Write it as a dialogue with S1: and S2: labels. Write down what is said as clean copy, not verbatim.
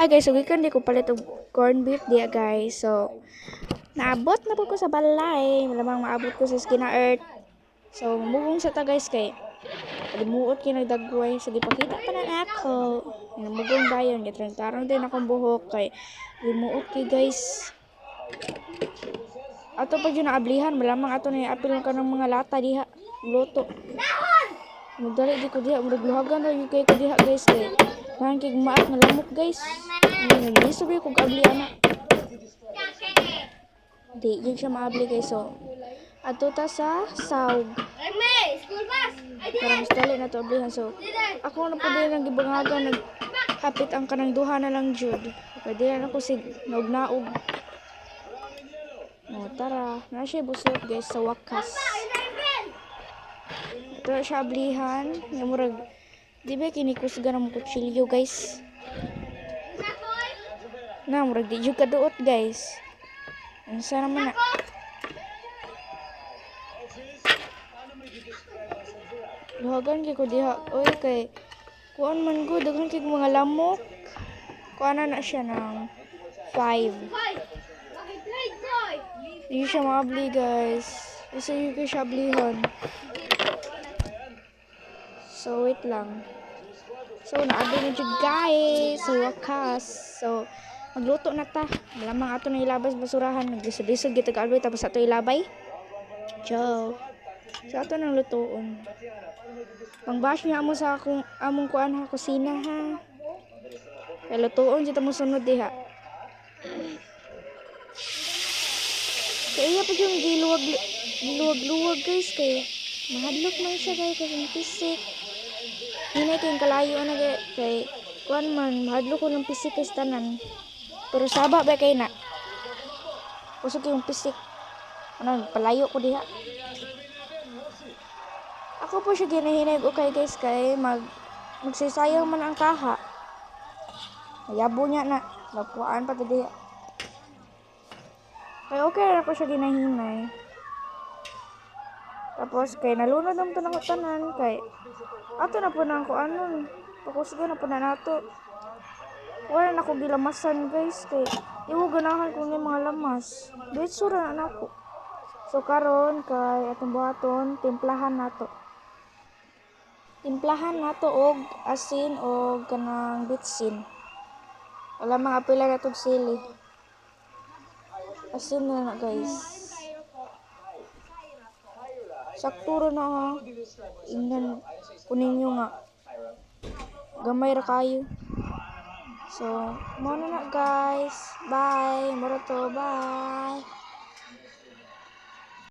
S1: Hi guys, so gikan di ko palit og corned beef diya guys. So naabot na po ko sa balay, malamang maabot ko sa Skin Earth. So mugong sa ta guys kay limuot kay nagdagway so gipakita pa na ako. Mugong dayon gitrang-tarong din akong buhok kay limuot kay guys. Ato pag yun naablihan, malamang ato na apil ka ng mga lata diha, luto. Magdali di ko diha, muragluhagan na yung kay ko diha guys kay parang kay gumaat na lamok guys. Naglisubi ko kaabli anak. Di, yun siya maabli guys so. Ato ta sa sawg. Para mas dali na to ablihan so. Ako na po din ang gibangagan, naghapit ang kanang duha na lang jud. Pwede na ako sig naog-naog. O, tara. Na siya busot guys sa wakas. Ito siya ablihan. Yung murag, di ba kinikusga ng kutsilyo guys? Na, murag di yung kaduot guys. Ano sa naman na? Luhagan kay ko diha. Oy kay, kuan man ko, daghan kay mga lamok. Kuan na siya ng 5. Hindi siya maabli guys. Isa yung kay siya ablihan. So wait lang. So naabli na dyan guys. So wakas. So magluto na ta. Malamang ato na ilabas basurahan. Naglisod-lisod kita kaalboy tapos ato ilabay. Ciao. So ato nang lutoon. Pangbash niya amo sa akong among kuan ha kusina ha. Kaya lutoon dito mo sunod diha. Kaya pa yung giluwag guys kay mahadlok man siya guys kasi pisik. Hinay kayong kalayo na kay kuan man mahadlok ko ng pisik kay tanan. Pero saba ba kay na? Kusog yung pisik. Ano palayo ko diha. Ako po siya ginahinay okay guys kay magsisayang man ang kaha. Mayabo niya na. Lapuan pa diha. Kaya okay na ko siya ginahinay. Tapos kay nalunod naman ito ng tanan kay ato na po na ako ano pakusgo na po na nato. Wala na ko gilamasan guys kay iwo ganahan ko ng mga lamas. Bitsura na ako. So karon kay atong buhaton timplahan nato. Timplahan nato og asin og kanang bitsin. Wala mga pila na itong sili. Asin na guys. Sakturo na ha. Ingnan kunin nyo nga. Gamay ra kayo. So, muna na guys. Bye. Mura to. Bye.